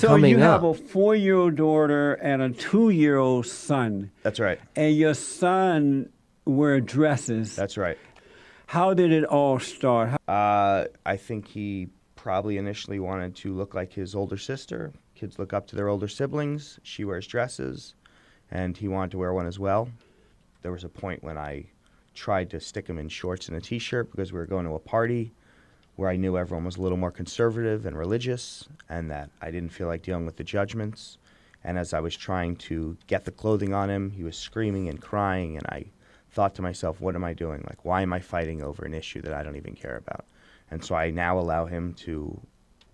So you coming have up. a 4-year-old daughter and a 2-year-old son. That's right. And your son wear dresses. That's right. How did it all start? I think he probably initially wanted to look like his older sister. Kids look up to their older siblings. She wears dresses, and he wanted to wear one as well. There was a point when I tried to stick him in shorts and a T-shirt because we were going to a party where I knew everyone was a little more conservative and religious, and that I didn't feel like dealing with the judgments. And as I was trying to get the clothing on him, he was screaming and crying, and I thought to myself, what am I doing? Like, why am I fighting over an issue that I don't even care about? And so I now allow him to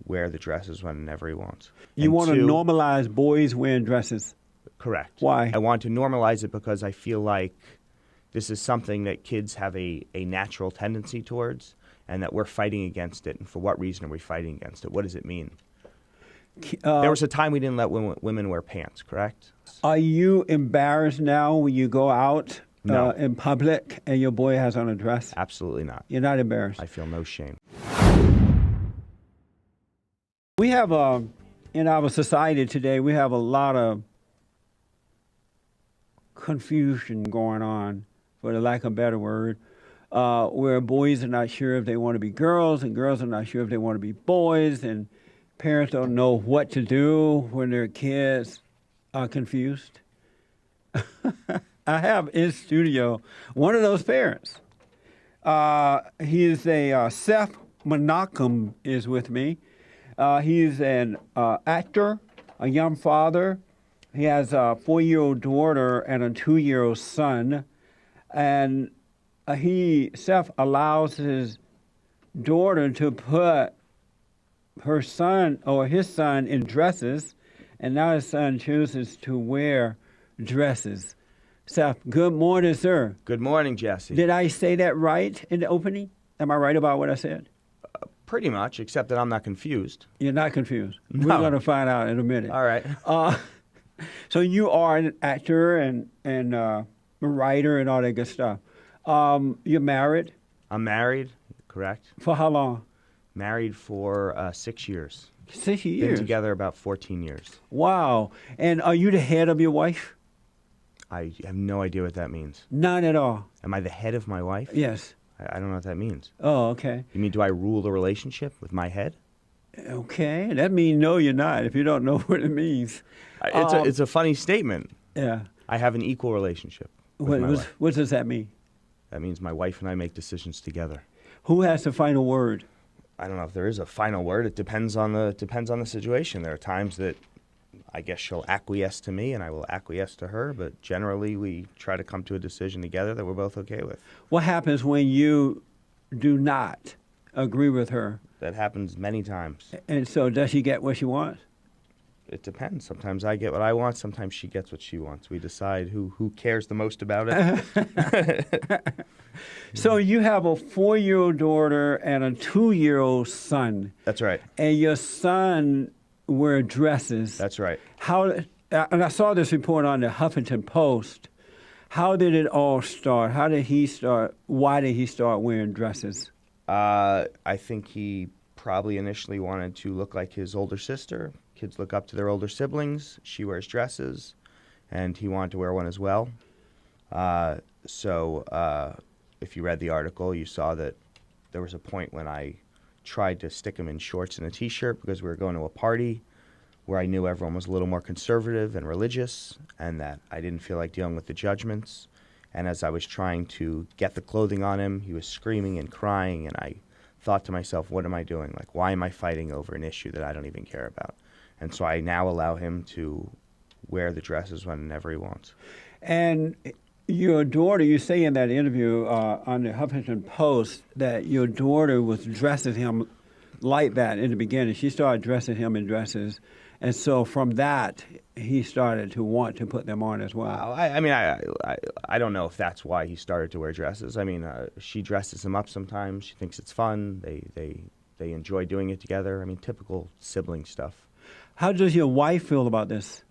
wear the dresses whenever he wants. You And want to two- normalize boys wearing dresses. Correct. Why? I want to normalize it because I feel like this is something that kids have a natural tendency towards, and that we're fighting against it. And for what reason are we fighting against it? What does it mean? There was a time we didn't let women wear pants, correct? Are you embarrassed now when you go out No. in public and your boy has on a dress? Absolutely not. You're not embarrassed. I feel no shame. We have in our society today, we have a lot of confusion going on, for the lack of a better word, where boys are not sure if they want to be girls and girls are not sure if they want to be boys, and parents don't know what to do when their kids are confused. I have in studio one of those parents. He is Seth Menachem is with me. He's an actor, a young father. He has a 4-year-old daughter and a 2-year-old son. And Seth allows his daughter to put her son or his son in dresses, and now his son chooses to wear dresses. Seth, good morning, sir. Good morning, Jesse. Did I say that right in the opening? Am I right about what I said? Pretty much, except that I'm not confused. You're not confused. No. We're going to find out in a minute. All right. So you are an actor and a writer and all that good stuff. You're married? I'm married, correct? For how long? Married for 6 years. 6 Been years. together about 14 years. Wow. And are you the head of your wife? I have no idea what that means. None at all. Am I the head of my wife? Yes. I don't know what that means. Oh, okay. You mean, do I rule the relationship with my head? Okay. That means no, you're not, if you don't know what it means. It's a funny statement. Yeah. I have an equal relationship with my wife. What does that mean? That means my wife and I make decisions together. Who has the final word? I don't know if there is a final word. It depends on the situation. There are times that I guess she'll acquiesce to me and I will acquiesce to her, but generally we try to come to a decision together that we're both okay with. What happens when you do not agree with her? That happens many times. And so does she get what she wants? It depends. Sometimes I get what I want. Sometimes she gets what she wants. We decide who cares the most about it. So you have a 4-year-old daughter and a 2-year-old son. That's right. And your son wear dresses. That's right. And I saw this report on the Huffington Post. How did it all start? How did he start? Why did he start wearing dresses? I think he probably initially wanted to look like his older sister. Kids look up to their older siblings. She wears dresses, and he wanted to wear one as well. So if you read the article, you saw that there was a point when I tried to stick him in shorts and a T-shirt because we were going to a party where I knew everyone was a little more conservative and religious, and that I didn't feel like dealing with the judgments. And as I was trying to get the clothing on him, he was screaming and crying, and I thought to myself, what am I doing? Like, why am I fighting over an issue that I don't even care about? And so I now allow him to wear the dresses whenever he wants. And your daughter, you say in that interview on the Huffington Post that your daughter was dressing him like that in the beginning. She started dressing him in dresses. And so from that, he started to want to put them on as well. I don't know if that's why he started to wear dresses. I mean, she dresses him up sometimes. She thinks it's fun. They enjoy doing it together. I mean, typical sibling stuff. How does your wife feel about this?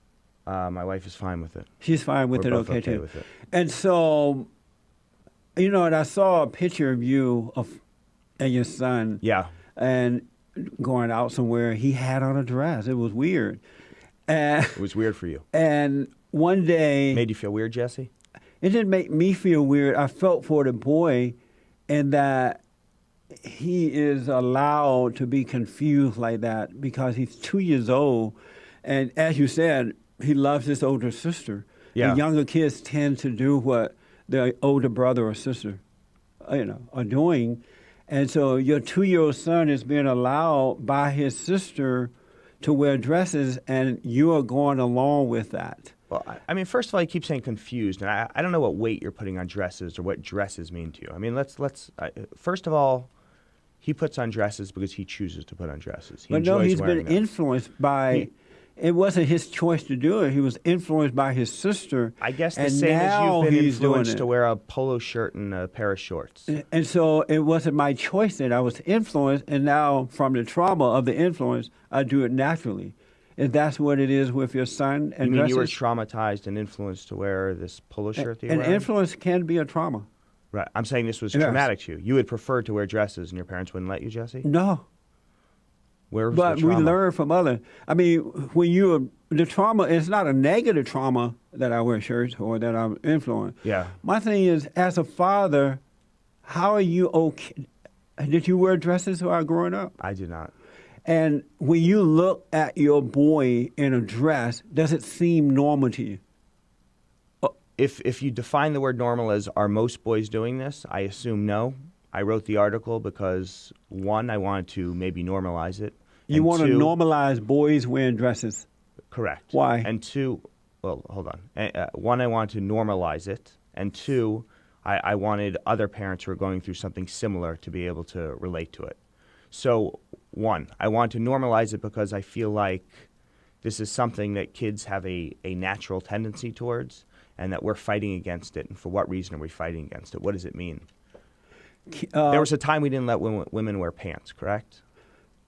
My wife is fine with it. She's fine with We're it, both okay, okay too. with it. And so, and I saw a picture of you and your son. Yeah. And going out somewhere. He had on a dress. It was weird. And, It was weird for you. and one day, Made you feel weird, Jesse? it didn't make me feel weird. I felt for the boy in that he is allowed to be confused like that because he's 2 years old. And as you said, he loves his older sister. Yeah. The younger kids tend to do what their older brother or sister, are doing. And so your 2-year-old son is being allowed by his sister to wear dresses, and you are going along with that. Well, I mean, first of all, you keep saying confused, and I don't know what weight you're putting on dresses or what dresses mean to you. I mean, first of all, he puts on dresses because he chooses to put on dresses. He But no, enjoys he's wearing been them. influenced by. It wasn't his choice to do it. He was influenced by his sister. I guess the and same as now you've been he's doing influenced it. to wear a polo shirt and a pair of shorts. And so it wasn't my choice then. I was influenced, and now from the trauma of the influence, I do it naturally. If that's what it is with your son and You mean you were dresses, traumatized and influenced to wear this polo shirt that you're and wearing? influence can be a trauma. Right. I'm saying this was Yes. traumatic to you. You would prefer to wear dresses, and your parents wouldn't let you, Jesse? No, Where was but the we trauma? learn from other. I mean, the trauma is not a negative trauma that I wear shirts or that I'm influenced. Yeah. My thing is, as a father, how are you okay? Did you wear dresses while growing up? I did not. And when you look at your boy in a dress, does it seem normal to you? If you define the word normal as are most boys doing this, I assume no. I wrote the article because, one, I wanted to maybe normalize it. You and want to two- normalize boys wearing dresses. Correct. Why? And two, well, hold on. One, I wanted to normalize it. And two, I wanted other parents who are going through something similar to be able to relate to it. So, one, I want to normalize it because I feel like this is something that kids have a natural tendency towards and that we're fighting against it. And for what reason are we fighting against it? What does it mean? There was a time we didn't let women wear pants, correct?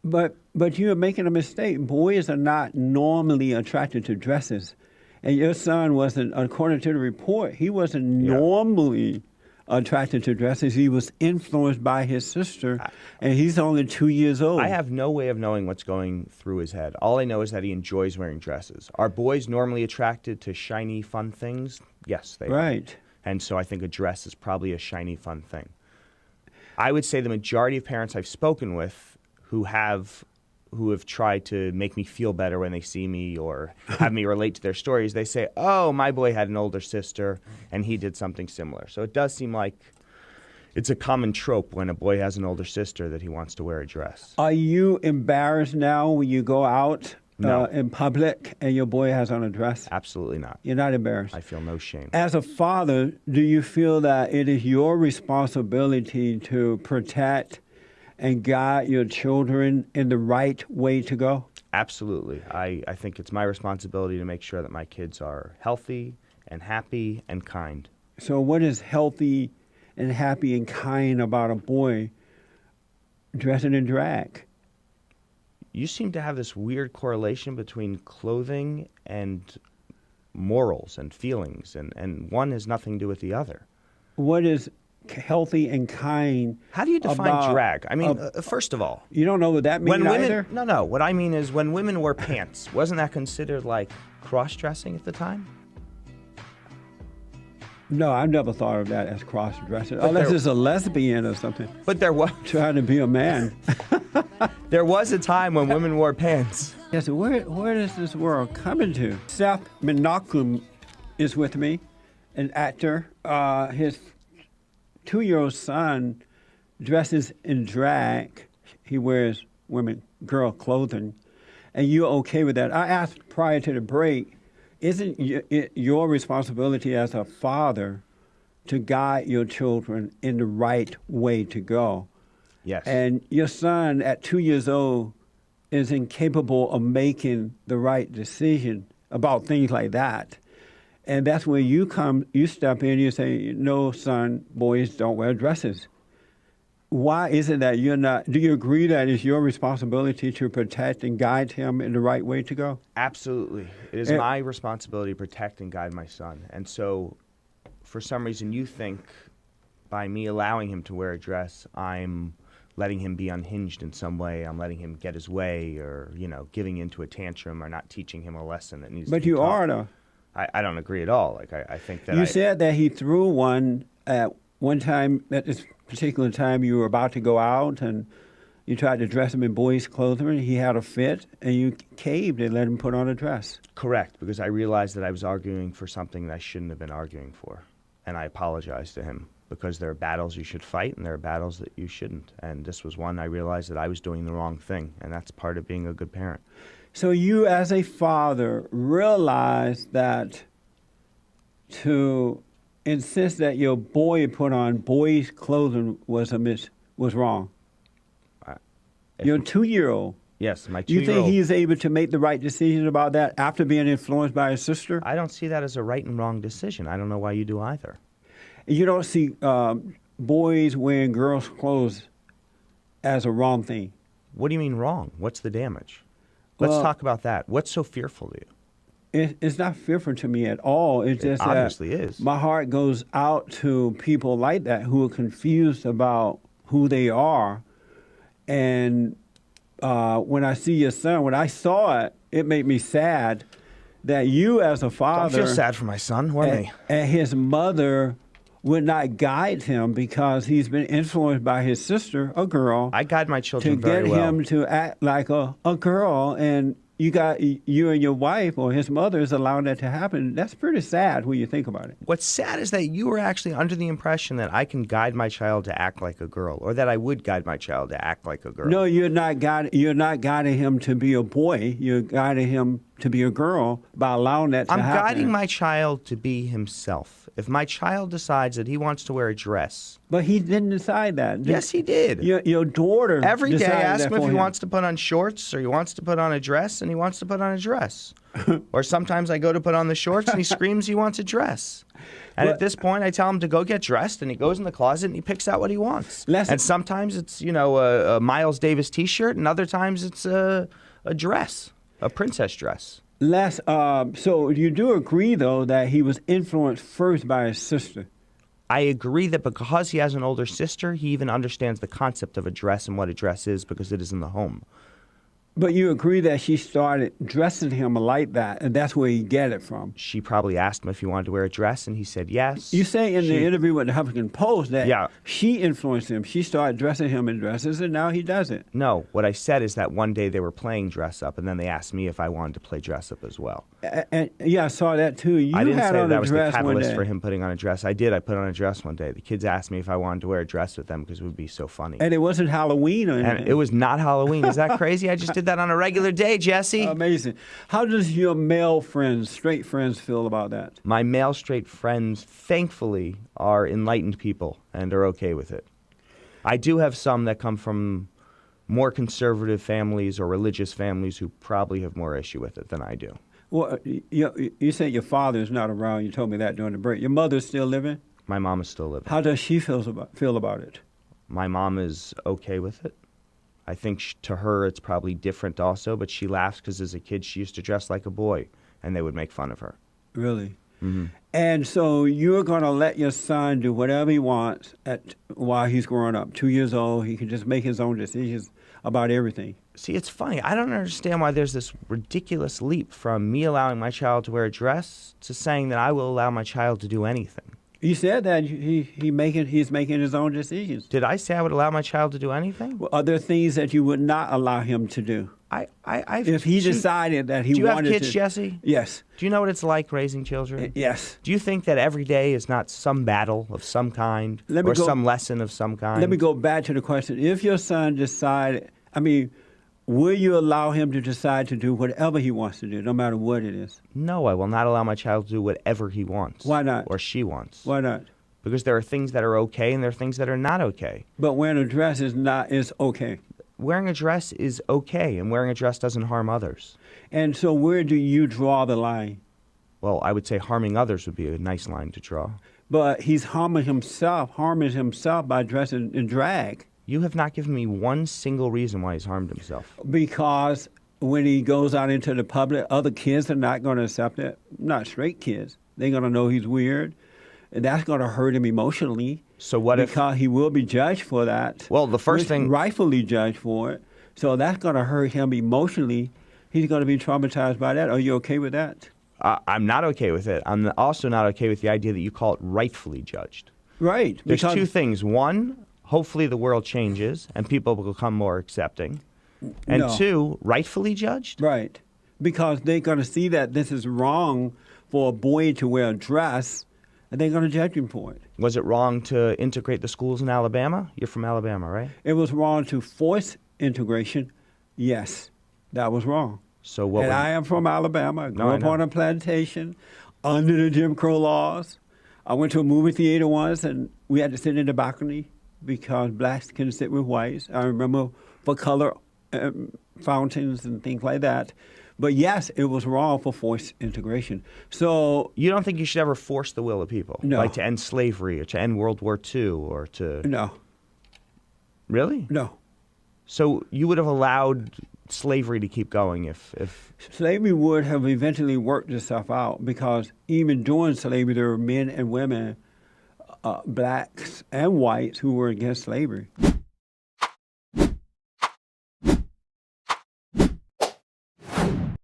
But you're making a mistake. Boys are not normally attracted to dresses. And your son wasn't, according to the report, he wasn't normally attracted to dresses. He was influenced by his sister, and he's only 2 years old. I have no way of knowing what's going through his head. All I know is that he enjoys wearing dresses. Are boys normally attracted to shiny, fun things? Yes, they are. Right. And so I think a dress is probably a shiny, fun thing. I would say the majority of parents I've spoken with who have tried to make me feel better when they see me or have me relate to their stories, they say, oh, my boy had an older sister and he did something similar. So it does seem like it's a common trope when a boy has an older sister that he wants to wear a dress. Are you embarrassed now when you go out No. in public and your boy has on a dress? Absolutely not. You're not embarrassed? I feel no shame. As a father, do you feel that it is your responsibility to protect and guide your children in the right way to go? Absolutely. I think it's my responsibility to make sure that my kids are healthy and happy and kind. So what is healthy and happy and kind about a boy dressing in drag? You seem to have this weird correlation between clothing and morals and feelings, and one has nothing to do with the other. What is healthy and kind? How do you define about- drag? I mean, first of all, You don't know what that means when women either? no, what I mean is when women wore pants, wasn't that considered like cross-dressing at the time? No, I've never thought of that as cross-dressing. Unless there- it's a lesbian or something, But there was trying to be a man. a time when women wore pants. Yes, where is this world coming to? Seth Menachem is with me, an actor. His 2-year-old son dresses in drag. He wears girl clothing. And you're okay with that. I asked prior to the break, isn't it your responsibility as a father to guide your children in the right way to go? Yes. And your son at 2 years old is incapable of making the right decision about things like that. And that's where you step in, you say, no, son, boys don't wear dresses. Why is it that you're not, do you agree that it's your responsibility to protect and guide him in the right way to go? Absolutely. It is my responsibility to protect and guide my son. And so, for some reason, you think by me allowing him to wear a dress, I'm letting him be unhinged in some way. I'm letting him get his way, or giving into a tantrum, or not teaching him a lesson that needs to be But you taught. are, though. I don't agree at all. Like I think that You said that he threw one at one time, at this particular time you were about to go out, and you tried to dress him in boys' clothing, and he had a fit, and you caved and let him put on a dress. Correct, because I realized that I was arguing for something that I shouldn't have been arguing for. And I apologized to him, because there are battles you should fight and there are battles that you shouldn't. And this was one I realized that I was doing the wrong thing, and that's part of being a good parent. So you, as a father, realized that to insist that your boy put on boys' clothing was wrong. Your 2-year-old. Yes, my You 2-year-old. think he's able to make the right decision about that after being influenced by his sister? I don't see that as a right and wrong decision. I don't know why you do either. You don't see boys wearing girls' clothes as a wrong thing. What do you mean wrong? What's the damage? Let's Well, talk about that. What's so fearful to you? It's not fearful to me at all. It's just obviously that is. my heart goes out to people like that who are confused about who they are. And when I see your son, when I saw it, it made me sad that you, as a father, Don't feel sad for my son or me. and his mother would not guide him because he's been influenced by his sister, a girl, I guide my to children get very well. him to act like a girl. And you and your wife or his mother is allowing that to happen. That's pretty sad when you think about it. What's sad is that you were actually under the impression that I can guide my child to act like a girl, or that I would guide my child to act like a girl. No, you're not guiding him to be a boy. You're guiding him to be a girl by allowing that to I'm happen. guiding my child to be himself. If my child decides that he wants to wear a dress, But he didn't decide that. yes, he did. Your daughter Every day, decided ask that him if for he wants to put on shorts or he wants to put on a dress, and he wants to put on a dress. Or sometimes I go to put on the shorts, and he screams he wants a dress. And at this point, I tell him to go get dressed, and he goes in the closet and he picks out what he wants. And sometimes it's a Miles Davis T-shirt, and other times it's a dress, a princess dress. So you do agree, though, that he was influenced first by his sister? I agree that because he has an older sister, he even understands the concept of a dress and what a dress is because it is in the home. But you agree that she started dressing him like that, and that's where you get it from. She probably asked him if he wanted to wear a dress, and he said yes. You say in the interview with the Huffington Post that she influenced him. She started dressing him in dresses, and now he does it. No, what I said is that one day they were playing dress up, and then they asked me if I wanted to play dress up as well. And I saw that too. I didn't had say on that a was the dress one catalyst day. for him putting on a dress. I did. I put on a dress one day. The kids asked me if I wanted to wear a dress with them because it would be so funny. And it wasn't Halloween or anything. And it was not Halloween. Is that crazy? I just did that on a regular day, Jesse. Amazing. How does your male friends, straight friends, feel about that? My male straight friends, thankfully, are enlightened people and are okay with it. I do have some that come from more conservative families or religious families who probably have more issue with it than I do. Well, you said your father is not around. You told me that during the break. Your mother's still living? My mom is still living. How does she feel about it? My mom is okay with it. I think to her it's probably different also, but she laughs because as a kid she used to dress like a boy, and they would make fun of her. Really? Mm-hmm. And so you're going to let your son do whatever he wants while he's growing up. 2 years old, he can just make his own decisions about everything. See, it's funny. I don't understand why there's this ridiculous leap from me allowing my child to wear a dress to saying that I will allow my child to do anything. You said that he's making his own decisions. Did I say I would allow my child to do anything? Well, are there things that you would not allow him to do? If he decided that he wanted to. Do you have kids, Jesse? Yes. Do you know what it's like raising children? Yes. Do you think that every day is not some battle of some kind or some lesson of some kind? Let me go back to the question. If your son decided, will you allow him to decide to do whatever he wants to do, no matter what it is? No, I will not allow my child to do whatever he wants. Why not? Or she wants. Why not? Because there are things that are okay and there are things that are not okay. But wearing a dress is okay. Wearing a dress is okay, and wearing a dress doesn't harm others. And so where do you draw the line? Well, I would say harming others would be a nice line to draw. But he's harming himself by dressing in drag. You have not given me one single reason why he's harmed himself. Because when he goes out into the public, other kids are not going to accept it. Not straight kids. They're going to know he's weird. And that's going to hurt him emotionally. So what if? Because he will be judged for that. Well, the first thing, rightfully judged for it. So that's going to hurt him emotionally. He's going to be traumatized by that. Are you okay with that? I'm not okay with it. I'm also not okay with the idea that you call it rightfully judged. Right. There's two things. One, hopefully the world changes and people will become more accepting. And No. two, rightfully judged? Right. Because they're going to see that this is wrong for a boy to wear a dress, and they're going to judge him for it. Was it wrong to integrate the schools in Alabama? You're from Alabama, right? It was wrong to force integration. Yes, that was wrong. So what? And I am from Alabama. I grew I up know. on a plantation under the Jim Crow laws. I went to a movie theater once, and we had to sit in the balcony because blacks couldn't sit with whites. I remember for color fountains and things like that. But yes, it was wrong for forced integration. So You don't think you should ever force the will of people? No. Like to end slavery or to end World War II or to... no, Really? no. So you would have allowed slavery to keep going if... Slavery would have eventually worked itself out because even during slavery, there were men and women, blacks and whites, who were against slavery.